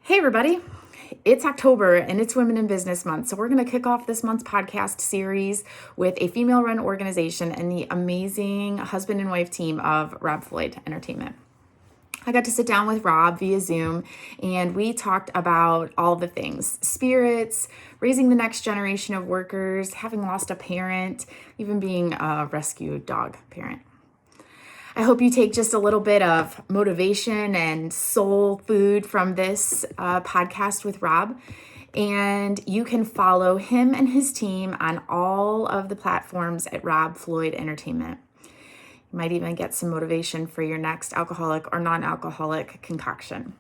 Hey, everybody. It's October and it's Women in Business Month. So, we're going to kick off this month's podcast series with a female run organization and the amazing husband and wife team of Rob Floyd Entertainment. I got to sit down with Rob via Zoom and we talked about all the things: spirits, raising the next generation of workers, having lost a parent, even being a rescue dog parent. I hope you take just a little bit of motivation and soul food from this podcast with Rob. And you can follow him and his team on all of the platforms at Rob Floyd Entertainment. You might even get some motivation for your next alcoholic or non-alcoholic concoction.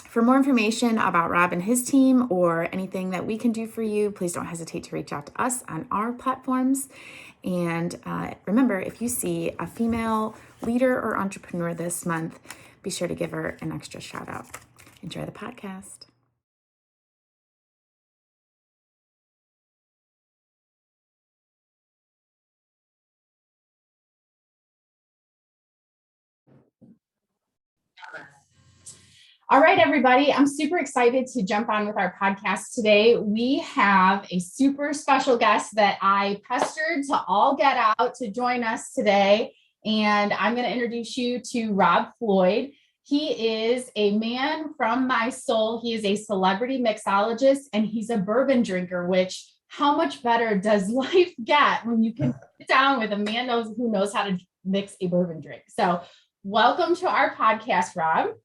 For more information about Rob and his team or anything that we can do for you, please don't hesitate to reach out to us on our platforms. And remember, if you see a female leader or entrepreneur this month, be sure to give her an extra shout out. Enjoy the podcast. All right, everybody. I'm super excited to jump on with our podcast today. We have a super special guest that I pestered to all get out to join us today. And I'm going to introduce you to Rob Floyd. He is a man from my soul. He is a celebrity mixologist and he's a bourbon drinker, which how much better does life get when you can sit down with a man who knows how to mix a bourbon drink? So welcome to our podcast, Rob.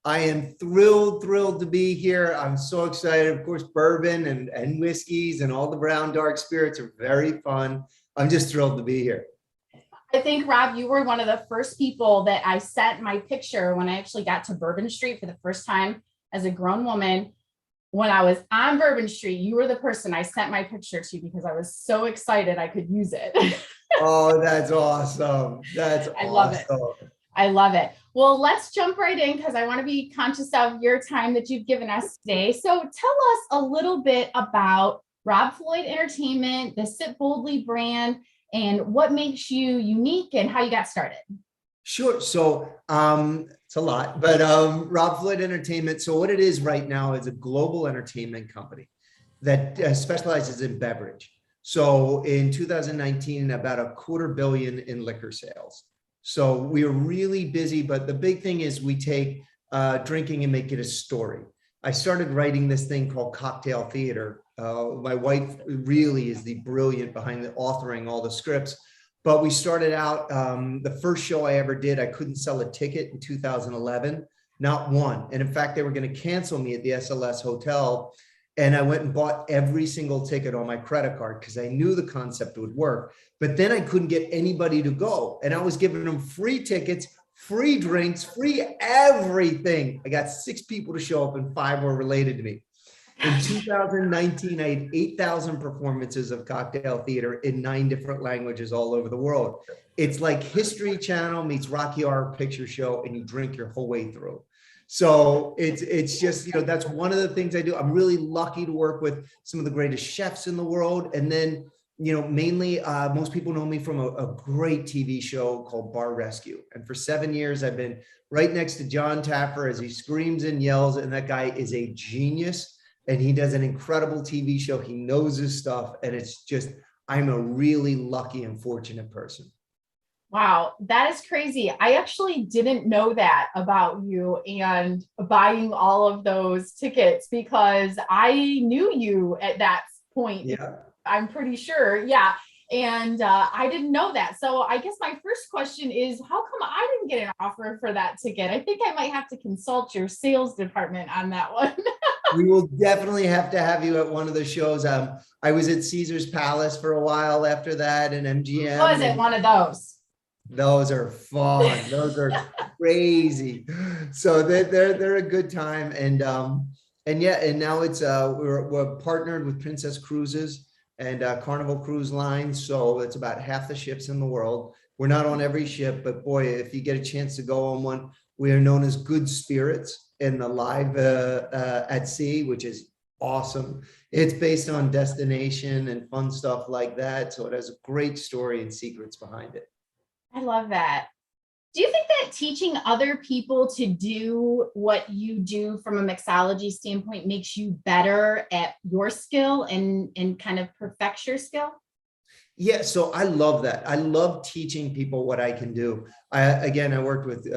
I am thrilled to be here. I'm so excited. Of course, bourbon and whiskeys and all the brown dark spirits are very fun. I'm just thrilled to be here. I think, Rob, you were one of the first people that I sent my picture when I actually got to Bourbon Street for the first time as a grown woman. When I was on Bourbon Street, you were the person I sent my picture to because I was so excited I could use it. Oh, that's awesome. I love it. I love it. Well, let's jump right in because I want to be conscious of your time that you've given us today. So tell us a little bit about Rob Floyd Entertainment, the Sit Boldly brand, and what makes you unique and how you got started. Sure. So it's a lot, but Rob Floyd Entertainment. So what it is right now is a global entertainment company that specializes in beverage. So in 2019, about $250 million in liquor sales. So we are really busy, but the big thing is we take drinking and make it a story. I started writing this thing called Cocktail Theater. My wife really is the brilliant behind the authoring all the scripts, but we started out, the first show I ever did, I couldn't sell a ticket in 2011, not one. And in fact, they were going to cancel me at the SLS Hotel. And I went and bought every single ticket on my credit card because I knew the concept would work. But then I couldn't get anybody to go. And I was giving them free tickets, free drinks, free everything. I got 6 people to show up and 5 were related to me. In 2019, I had 8,000 performances of Cocktail Theater in 9 different languages all over the world. It's like History Channel meets Rocky Horror Picture Show, and you drink your whole way through. So it's just, that's one of the things I do. I'm really lucky to work with some of the greatest chefs in the world. And then, mainly most people know me from a great TV show called Bar Rescue. And for 7 years, I've been right next to John Taffer as he screams and yells. And that guy is a genius. And he does an incredible TV show. He knows his stuff. And it's just, I'm a really lucky and fortunate person. Wow, that is crazy. I actually didn't know that about you and buying all of those tickets because I knew you at that point. Yeah. I'm pretty sure. Yeah. And I didn't know that. So I guess my first question is, how come I didn't get an offer for that ticket? I think I might have to consult your sales department on that one. We will definitely have to have you at one of the shows. I was at Caesar's Palace for a while after that, and MGM. Was it one of those? Those are fun. Those are crazy. So they're a good time. And yeah, and now it's we're partnered with Princess Cruises and Carnival Cruise Line. So it's about half the ships in the world. We're not on every ship, but boy, if you get a chance to go on one, we are known as Good Spirits in the live at sea, which is awesome. It's based on destination and fun stuff like that. So it has a great story and secrets behind it. I love that. Do you think that teaching other people to do what you do from a mixology standpoint makes you better at your skill and kind of perfects your skill? Yeah, so I love that. I love teaching people what I can do. I worked with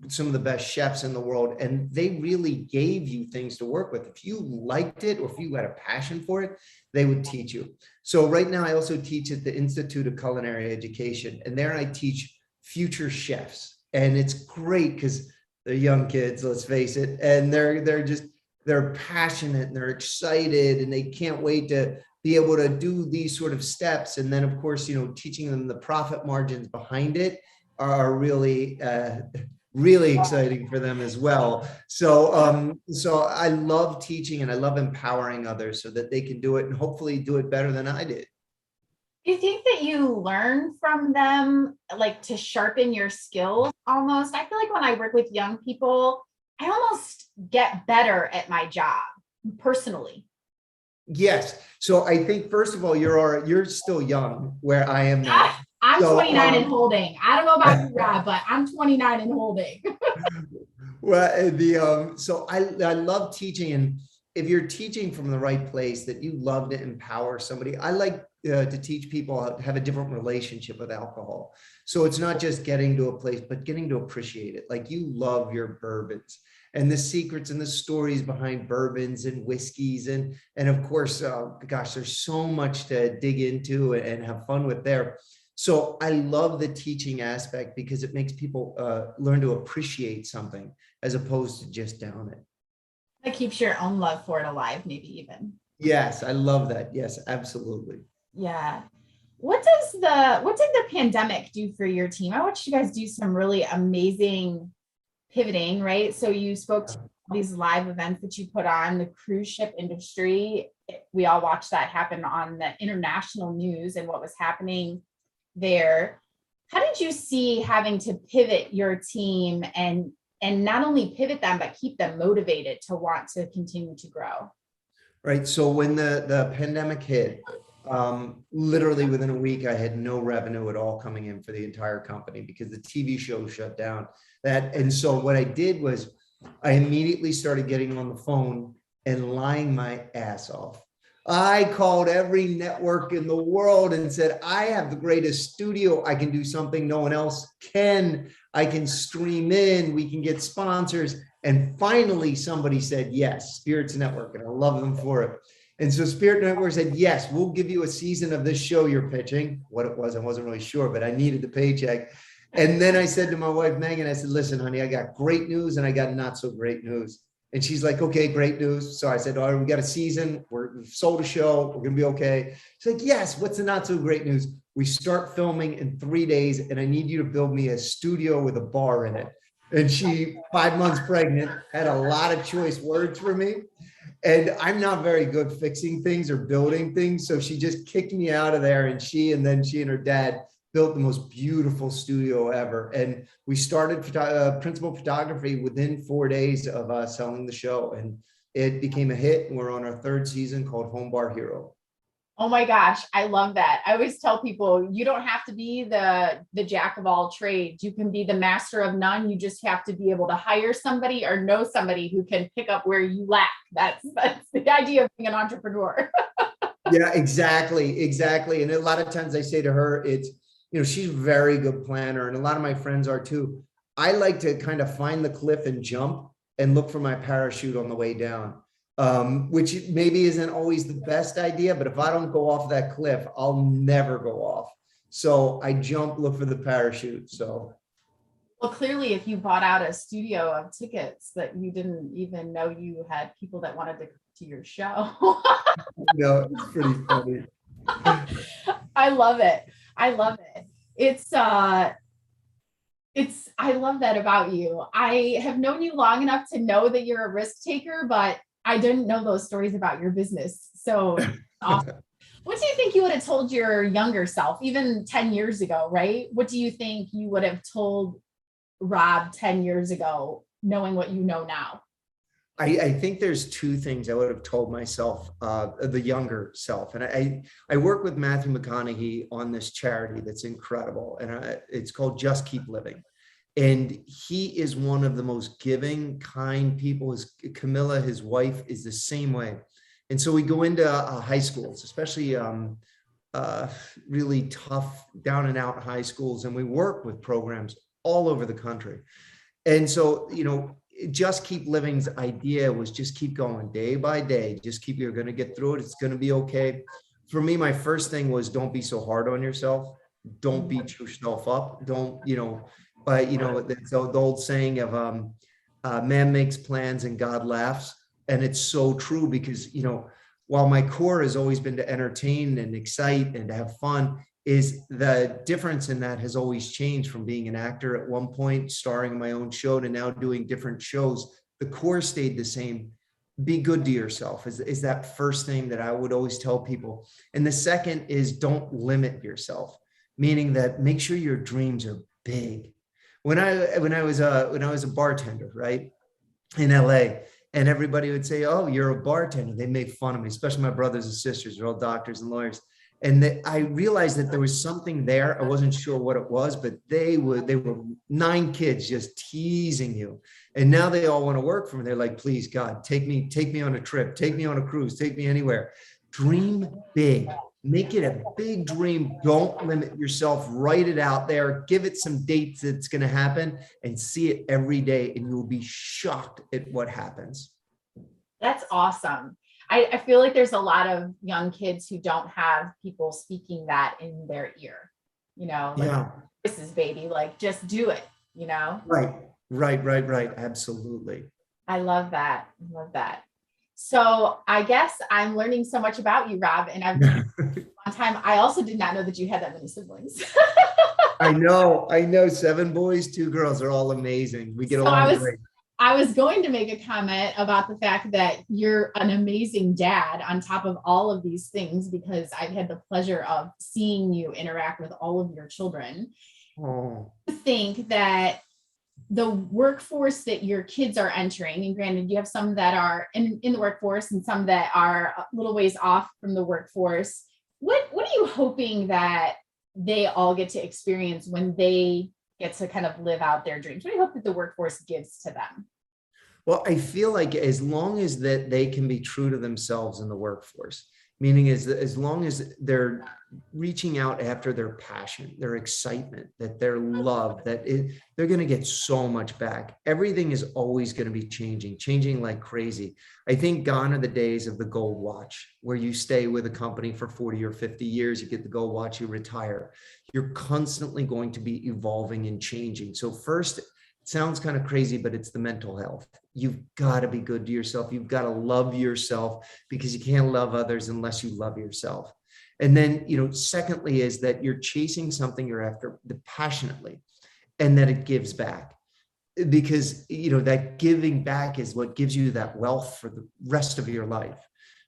some of the best chefs in the world, and they really gave you things to work with. If you liked it or if you had a passion for it, they would teach you. So right now, I also teach at the Institute of Culinary Education, and there I teach future chefs, and it's great because they're young kids. Let's face it, and they're passionate and they're excited, and they can't wait to be able to do these sort of steps. And then of course, teaching them the profit margins behind it are really, really exciting for them as well. So I love teaching and I love empowering others so that they can do it and hopefully do it better than I did. Do you think that you learn from them, like to sharpen your skills almost? I feel like when I work with young people, I almost get better at my job personally. Yes. So I think first of all, you're still young where I am now. I'm So, 29 and holding. I don't know about you, Rob, but I'm 29 and holding. well, so I love teaching, and if you're teaching from the right place, that you love to empower somebody. I like to teach people how to have a different relationship with alcohol. So it's not just getting to a place, but getting to appreciate it. Like you love your bourbons and the secrets and the stories behind bourbons and whiskeys, and of course, gosh, there's so much to dig into and have fun with there. So I love the teaching aspect because it makes people learn to appreciate something as opposed to just down it. It keeps your own love for it alive, maybe even. Yes, I love that. Yes, absolutely. Yeah. What did the pandemic do for your team? I watched you guys do some really amazing pivoting, right? So you spoke to these live events that you put on the cruise ship industry. We all watched that happen on the international news and what was happening there. How did you see having to pivot your team and not only pivot them, but keep them motivated to want to continue to grow? Right. So when the pandemic hit, literally within a week, I had no revenue at all coming in for the entire company because the TV show shut down. And so what I did was I immediately started getting on the phone and lying my ass off. I called every network in the world and said, I have the greatest studio. I can do something no one else can. I can stream in, we can get sponsors. And finally, somebody said, yes, Spirits Network, and I love them for it. And so Spirit Network said, yes, we'll give you a season of this show you're pitching. What it was, I wasn't really sure, but I needed the paycheck. And then I said to my wife, Megan, I said, listen, honey, I got great news and I got not so great news. And she's like, okay, great news. So I said, all right, we got a season. We've sold a show. We're going to be okay. She's like, yes, what's the not so great news? We start filming in 3 days and I need you to build me a studio with a bar in it. And she, 5 months pregnant, had a lot of choice words for me. And I'm not very good fixing things or building things. So she just kicked me out of there. And then she and her dad built the most beautiful studio ever. And we started principal photography within 4 days of selling the show. And it became a hit. We're on our 3rd season called Home Bar Hero. Oh my gosh, I love that. I always tell people you don't have to be the jack of all trades. You can be the master of none. You just have to be able to hire somebody or know somebody who can pick up where you lack. That's the idea of being an entrepreneur. Yeah, exactly. And a lot of times I say to her, it's, she's a very good planner, and a lot of my friends are too. I like to kind of find the cliff and jump and look for my parachute on the way down. Which maybe isn't always the best idea, but if I don't go off that cliff, I'll never go off. So I jump, look for the parachute. So. Well, clearly, if you bought out a studio of tickets that you didn't even know you had people that wanted to come to your show. No, it's pretty funny. I love it. I love it. I love that about you. I have known you long enough to know that you're a risk taker, but I didn't know those stories about your business. So awesome. What do you think you would have told your younger self, even 10 years ago, right? What do you think you would have told Rob 10 years ago, knowing what you know now? I think there's two things I would have told myself, the younger self. And I work with Matthew McConaughey on this charity that's incredible. And it's called Just Keep Living. And he is one of the most giving, kind people. Camilla, his wife, is the same way. And so we go into high schools, especially really tough, down and out high schools, and we work with programs all over the country. And so, just keep living's idea was just keep going day by day. Just keep, you're going to get through it. It's going to be okay. For me, my first thing was don't be so hard on yourself. Don't beat yourself up. Don't, but it's the old saying of man makes plans and God laughs. And it's so true because, while my core has always been to entertain and excite and to have fun, is the difference in that has always changed from being an actor at one point, starring in my own show, to now doing different shows. The core stayed the same. Be good to yourself is that first thing that I would always tell people. And the second is don't limit yourself, meaning that make sure your dreams are big. When I was a bartender, right, in LA, and everybody would say, "Oh, you're a bartender." They make fun of me, especially my brothers and sisters. They're all doctors and lawyers. And I realized that there was something there. I wasn't sure what it was, but they were 9 kids just teasing you. And now they all want to work for me. They're like, "Please, God, take me on a trip, take me on a cruise, take me anywhere." Dream big. Make it a big dream. Don't limit yourself. Write it out there. Give it some dates that's going to happen and see it every day. And you'll be shocked at what happens. That's awesome. I feel like there's a lot of young kids who don't have people speaking that in their ear, Yeah. This is baby, like just do it, Right. Absolutely. I love that. So I guess I'm learning so much about you, Rob, and I've been a long time. I also did not know that you had that many siblings. I know. 7 boys, 2 girls are all amazing. We get along great. I was going to make a comment about the fact that you're an amazing dad on top of all of these things, because I've had the pleasure of seeing you interact with all of your children. Oh. I think that the workforce that your kids are entering, and granted, you have some that are in the workforce and some that are a little ways off from the workforce. What are you hoping that they all get to experience when they get to kind of live out their dreams? What do you hope that the workforce gives to them? Well, I feel like as long as that they can be true to themselves in the workforce, meaning as long as they're reaching out after their passion, their excitement, that their love, they're going to get so much back. Everything is always going to be changing like crazy. I think gone are the days of the gold watch, where you stay with a company for 40 or 50 years, you get the gold watch, you retire. You're constantly going to be evolving and changing. So first, it sounds kind of crazy, but it's the mental health. You've got to be good to yourself. You've got to love yourself, because you can't love others unless you love yourself. And then, secondly, is that you're chasing something you're after passionately, and that it gives back, because, that giving back is what gives you that wealth for the rest of your life.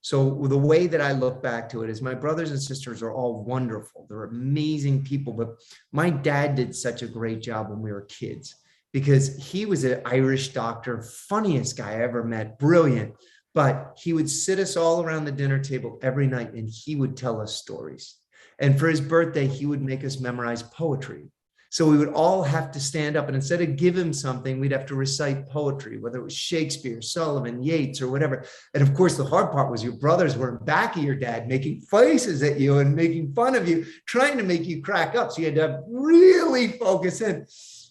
So the way that I look back to it is my brothers and sisters are all wonderful. They're amazing people, but my dad did such a great job when we were kids, because he was an Irish doctor, funniest guy I ever met, brilliant. But he would sit us all around the dinner table every night, and he would tell us stories. And for his birthday, he would make us memorize poetry. So we would all have to stand up, and instead of give him something, we'd have to recite poetry, whether it was Shakespeare, Sullivan, Yeats, or whatever. And of course, the hard part was your brothers were in back of your dad making faces at you and making fun of you, trying to make you crack up. So you had to really focus in.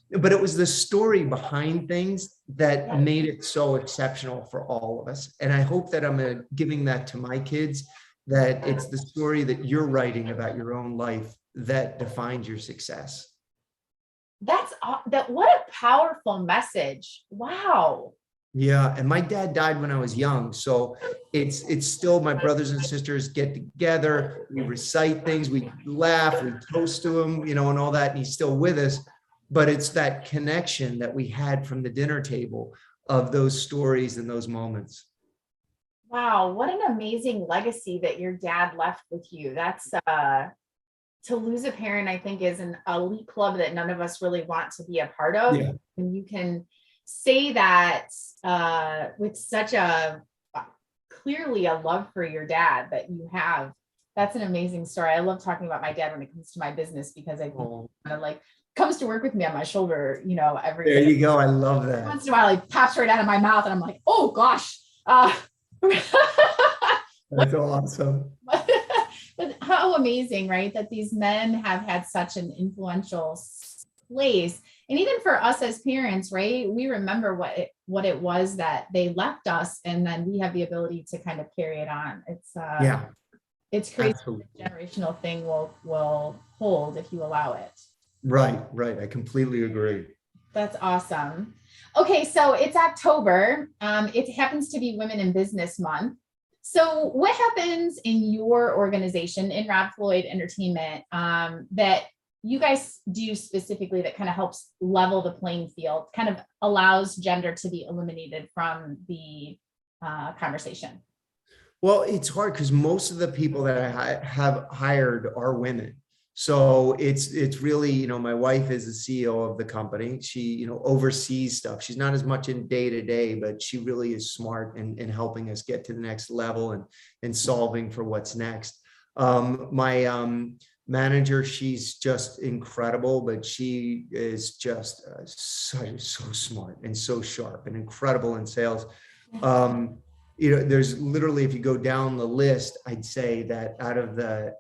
But it was the story behind things that made it so exceptional for all of us. And I hope that I'm giving that to my kids, that it's the story that you're writing about your own life that defines your success. What a powerful message. Wow. Yeah. And my dad died when I was young. So it's still, my brothers and sisters get together, we recite things, we laugh, we toast to him, and all that. And he's still with us. But it's that connection that we had from the dinner table of those stories and those moments. Wow, what an amazing legacy that your dad left with you. That's to lose a parent, I think, is an elite club that none of us really want to be a part of. Yeah. And you can say that with such a clearly a love for your dad that you have. That's an amazing story. I love talking about my dad when it comes to my business because I think Oh, kind of like comes to work with me on my shoulder, you know, every there day. you go. I love that. Once in a while, like pops right out of my mouth, and I'm like, oh gosh. That's awesome. But how amazing, right? That these men have had such an influential place. And even for us as parents, right? We remember what it was that they left us, and then we have the ability to kind of carry it on. Yeah, It's crazy. absolutely. The generational thing will hold if you allow it. Right, right. I completely agree. That's awesome. Okay, so it's October. It happens to be Women in Business Month. So, what happens in your organization, in Rob Floyd Entertainment, that you guys do specifically that kind of helps level the playing field, kind of allows gender to be eliminated from the conversation? Well, it's hard because most of the people that I have hired are women. So it's really, my wife is the CEO of the company. She, oversees stuff. She's not as much in day to day, but she really is smart in helping us get to the next level and solving for what's next. My manager, she's just incredible, but she is just so smart and so sharp and incredible in sales. There's literally, if you go down the list, I'd say that out of the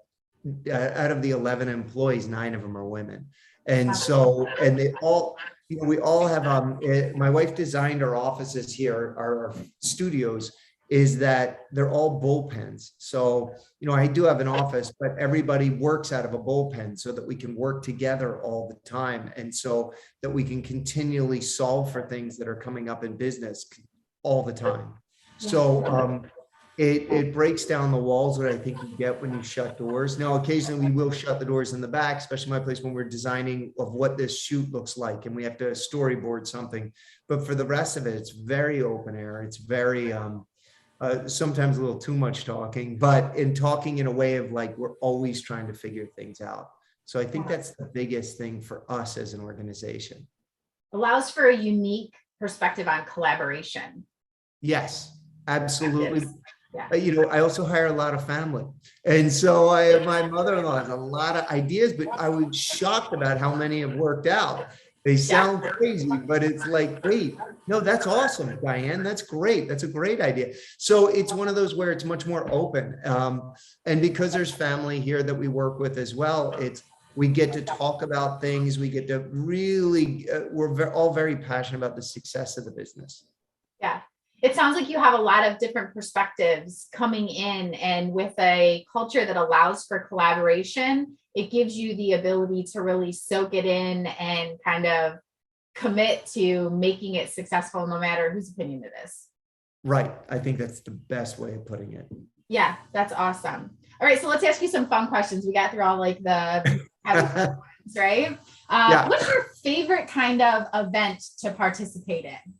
11 employees, 9 of them are women. And so, and they all, we all have, my wife designed our offices here, our studios, is that they're all bullpens. So, I do have an office, but everybody works out of a bullpen so that we can work together all the time. And so that we can continually solve for things that are coming up in business all the time. So it breaks down the walls that I think you get when you shut doors. Now, occasionally we will shut the doors in the back, especially my place when we're designing of what this shoot looks like and we have to storyboard something. But for the rest of it, it's very open air. It's very sometimes a little too much talking, but in talking in a way of like we're always trying to figure things out. So I think that's the biggest thing for us as an organization. Allows for a unique perspective on collaboration. Yes. Absolutely. Yeah. I also hire a lot of family. And so my mother-in-law has a lot of ideas, but I was shocked about how many have worked out. They sound crazy, but it's like, wait, no, that's awesome, Diane. That's great. That's a great idea. So it's one of those where it's much more open. And because there's family here that we work with as well, we get to talk about things. We get to really, we're all very passionate about the success of the business. Yeah. It sounds like you have a lot of different perspectives coming in, and with a culture that allows for collaboration, it gives you the ability to really soak it in and kind of commit to making it successful no matter whose opinion it is. Right. I think that's the best way of putting it. Yeah, that's awesome. All right, so let's ask you some fun questions. We got through all like the ones, right? What's your favorite kind of event to participate in?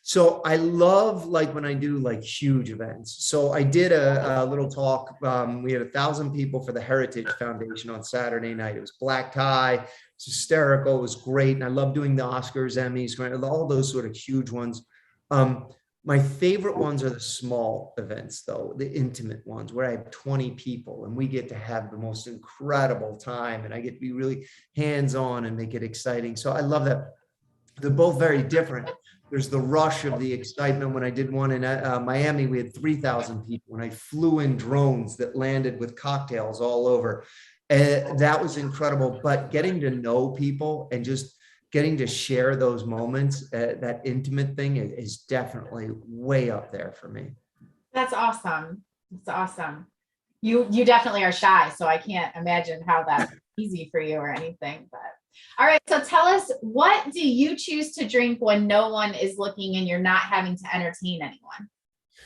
So I love like when I do like huge events. So I did a little talk. We had 1,000 people for the Heritage Foundation on Saturday night. It was black tie. It's hysterical. It was great. And I love doing the Oscars, Emmys, all those sort of huge ones. My favorite ones are the small events, though, the intimate ones where I have 20 people and we get to have the most incredible time and I get to be really hands-on and make it exciting. So I love that. They're both very different. There's the rush of the excitement. When I did one in Miami, we had 3,000 people and I flew in drones that landed with cocktails all over. And that was incredible. But getting to know people and just getting to share those moments, that intimate thing is definitely way up there for me. That's awesome. That's awesome. You definitely are shy, so I can't imagine how that's easy for you or anything, but all right. So tell us, what do you choose to drink when no one is looking and you're not having to entertain anyone?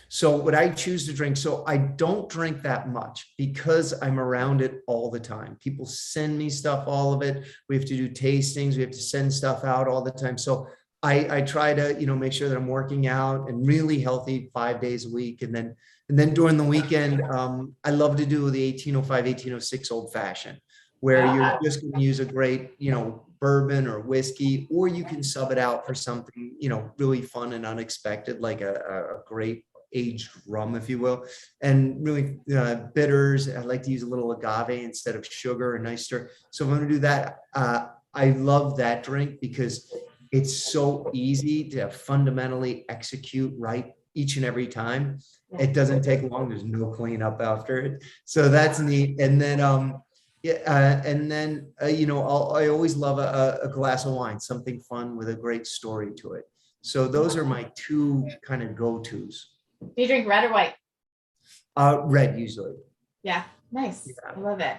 So what I choose to drink, so I don't drink that much because I'm around it all the time. People send me stuff, all of it. We have to do tastings. We have to send stuff out all the time. So I try to, make sure that I'm working out and really healthy 5 days a week. And then during the weekend, I love to do the 1805, 1806 old fashioned, where you're just going to use a great, bourbon or whiskey, or you can sub it out for something, really fun and unexpected, like a great aged rum, if you will. And really bitters, I like to use a little agave instead of sugar, a nice stir. So if I'm gonna do that, I love that drink because it's so easy to fundamentally execute right each and every time. It doesn't take long. There's no cleanup after it. So that's neat. And then, I always love a glass of wine, something fun with a great story to it. So those are my two kind of go-tos. Do you drink red or white? Red usually. Yeah, nice. Yeah. I love it.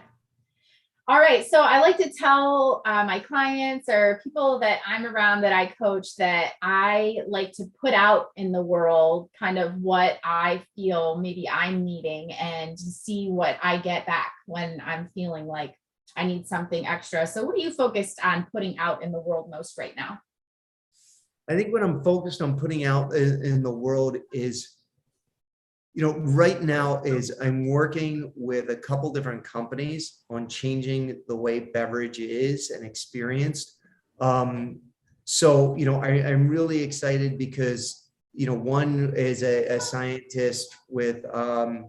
All right. So I like to tell my clients or people that I'm around that I coach that I like to put out in the world kind of what I feel maybe I'm needing and see what I get back when I'm feeling like I need something extra. So what are you focused on putting out in the world most right now? I think what I'm focused on putting out in the world is, right now is I'm working with a couple different companies on changing the way beverage is and experienced. I'm really excited because, one is a scientist with, a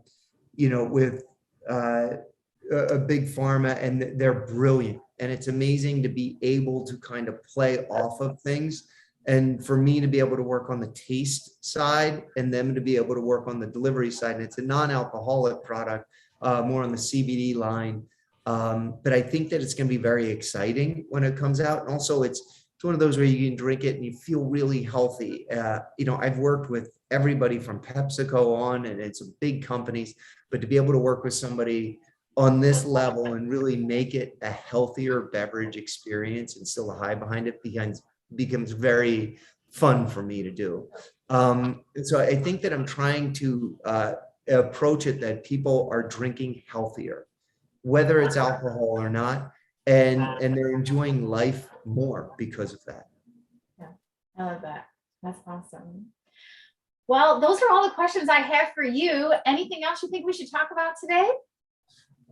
big pharma, and they're brilliant. And it's amazing to be able to kind of play off of things. And for me to be able to work on the taste side and them to be able to work on the delivery side. And it's a non-alcoholic product, more on the CBD line. But I think that it's going to be very exciting when it comes out. And also it's one of those where you can drink it and you feel really healthy. I've worked with everybody from PepsiCo on, and it's big companies, but to be able to work with somebody on this level and really make it a healthier beverage experience and still a high behind it becomes very fun for me to do. So I think that I'm trying to approach it that people are drinking healthier, whether it's alcohol or not, and they're enjoying life more because of that. Yeah, I love that. That's awesome. Well, those are all the questions I have for you. Anything else you think we should talk about today?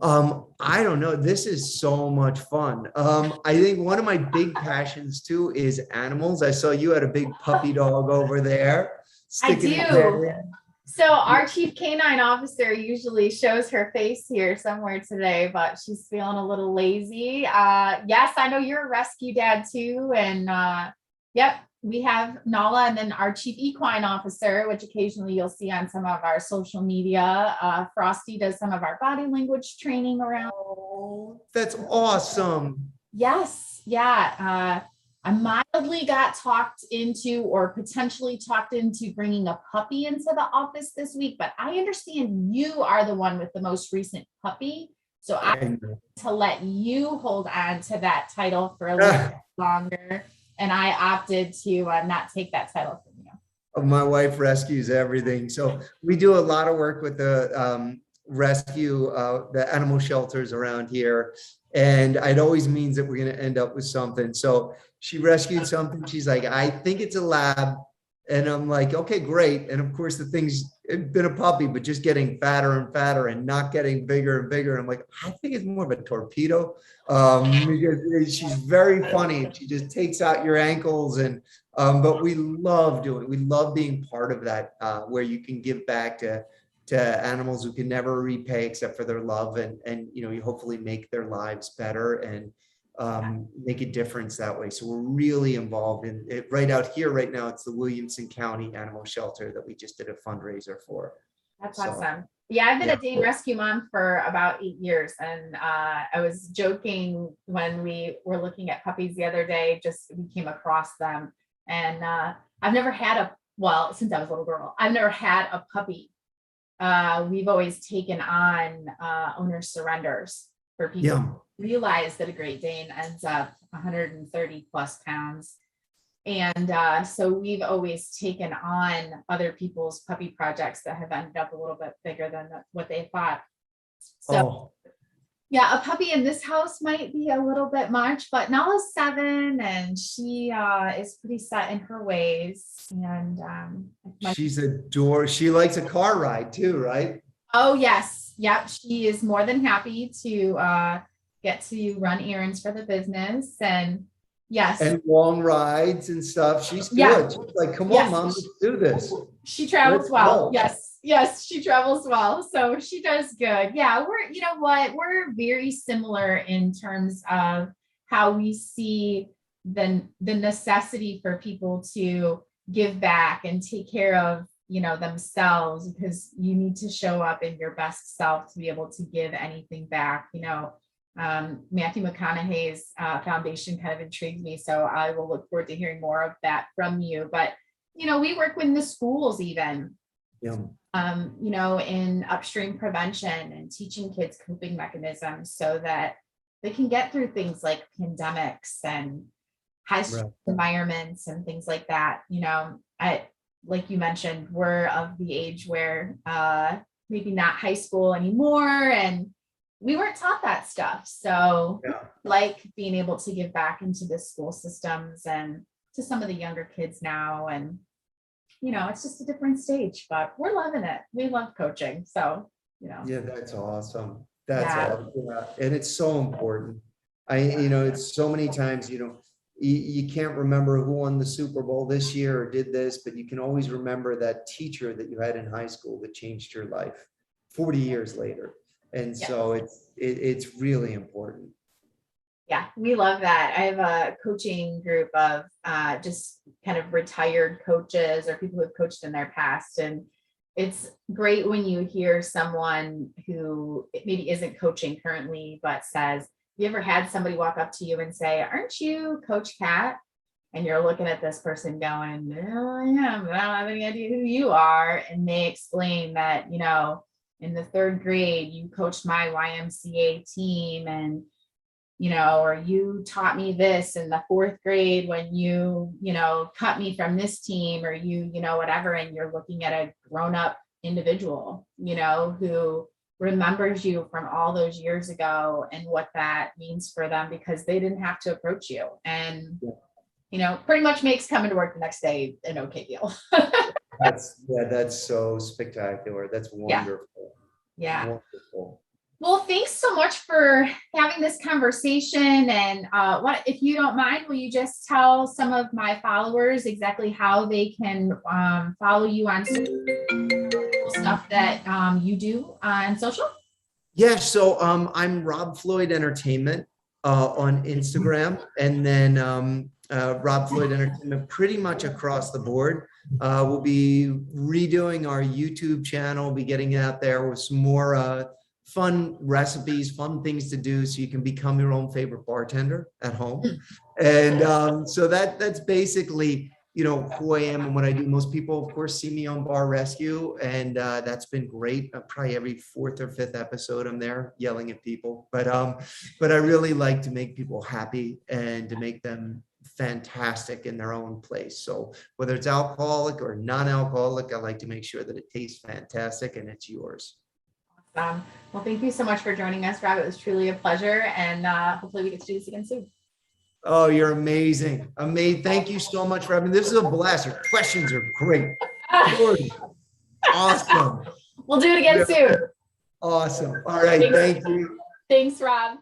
I don't know. This is so much fun. I think one of my big passions too is animals. I saw you had a big puppy dog over there. I do. So our chief canine officer usually shows her face here somewhere today, but she's feeling a little lazy. Yes, I know you're a rescue dad too. And yep, we have Nala, and then our chief equine officer, which occasionally you'll see on some of our social media. Frosty does some of our body language training around. Oh, that's awesome. Yes. Yeah. I mildly got talked into or potentially talked into bringing a puppy into the office this week, but I understand you are the one with the most recent puppy. So I'm going to let you hold on to that title for a little bit longer. And I opted to not take that title from you. My wife rescues everything. So we do a lot of work with the rescue, the animal shelters around here. And it always means that we're going to end up with something. So she rescued something. She's like, I think it's a lab. And I'm like, okay, great. And of course, the thing's been a puppy, but just getting fatter and fatter and not getting bigger and bigger. I'm like, I think it's more of a torpedo. Because she's very funny. She just takes out your ankles. And but we love being part of that, where you can give back to animals who can never repay except for their love, and you hopefully make their lives better and make a difference that way. So we're really involved in it right out here right now. It's the Williamson County Animal Shelter that we just did a fundraiser for. That's awesome. Yeah, I've been a Dane rescue mom for about 8 years. And I was joking when we were looking at puppies the other day, we came across them. And I've never had since I was a little girl, I've never had a puppy. We've always taken on owner surrenders for people. Yeah. Realize that a Great Dane ends up 130 plus pounds. And so we've always taken on other people's puppy projects that have ended up a little bit bigger than what they thought. So yeah, a puppy in this house might be a little bit much, but Nala's 7 and she is pretty set in her ways. And she's adorable. She likes a car ride too, right? Oh, yes. Yep. She is more than happy to get to run errands for the business. And Yes. And long rides and stuff. She's good. Yeah. She's like, come on, Yes. mom, let's do this. She travels Let's well. go. Yes. Yes, she travels well. So she does good. Yeah, you know what? We're very similar in terms of how we see the necessity for people to give back and take care of, you know, themselves, because you need to show up in your best self to be able to give anything back. You know, Matthew McConaughey's foundation kind of intrigued me. So I will look forward to hearing more of that from you. But, you know, we work with the schools even. Yeah. You know, in upstream prevention and teaching kids coping mechanisms so that they can get through things like pandemics and high stress environments and things like that. You know, like you mentioned, we're of the age where maybe not high school anymore, and we weren't taught that stuff. So like being able to give back into the school systems and to some of the younger kids now, and you know, it's just a different stage, but we're loving it. We love coaching. So, you know. Yeah, that's awesome. That's awesome. Yeah. And it's so important. You know, it's so many times, you know, you can't remember who won the Super Bowl this year or did this, but you can always remember that teacher that you had in high school that changed your life 40 years later. And so it's really important. Yeah, we love that. I have a coaching group of just kind of retired coaches or people who have coached in their past. And it's great when you hear someone who maybe isn't coaching currently, but says, you ever had somebody walk up to you and say, aren't you Coach Kat? And you're looking at this person going, no, I am. I don't have any idea who you are. And they explain that, you know, in the 3rd grade, you coached my YMCA team, and you know, or you taught me this in the 4th grade when you know, cut me from this team, or you know, whatever. And you're looking at a grown-up individual, you know, who remembers you from all those years ago and what that means for them, because they didn't have to approach you. And, you know, pretty much makes coming to work the next day an okay deal. That's so spectacular. That's wonderful. Yeah. Wonderful. Well, thanks so much for having this conversation. And what, if you don't mind, will you just tell some of my followers exactly how they can follow you on stuff that you do on social? Yeah, so I'm RobFloydEntertainment on Instagram, and then Rob Floyd Entertainment pretty much across the board. We'll be redoing our YouTube channel, be getting out there with some more fun recipes, fun things to do, so you can become your own favorite bartender at home. And so that's basically, you know, who I am and what I do. Most people, of course, see me on Bar Rescue, and that's been great. Probably every 4th or 5th episode I'm there yelling at people, but I really like to make people happy and to make them fantastic in their own place. So whether it's alcoholic or non-alcoholic, I like to make sure that it tastes fantastic and it's yours. Well, thank you so much for joining us, Rob. It was truly a pleasure, and hopefully we get to do this again soon. Oh, you're amazing. Amazing. Thank you so much for having me. This is a blast. Your questions are great. Awesome. We'll do it again soon. Awesome. All right. Thank you. Thanks, Rob.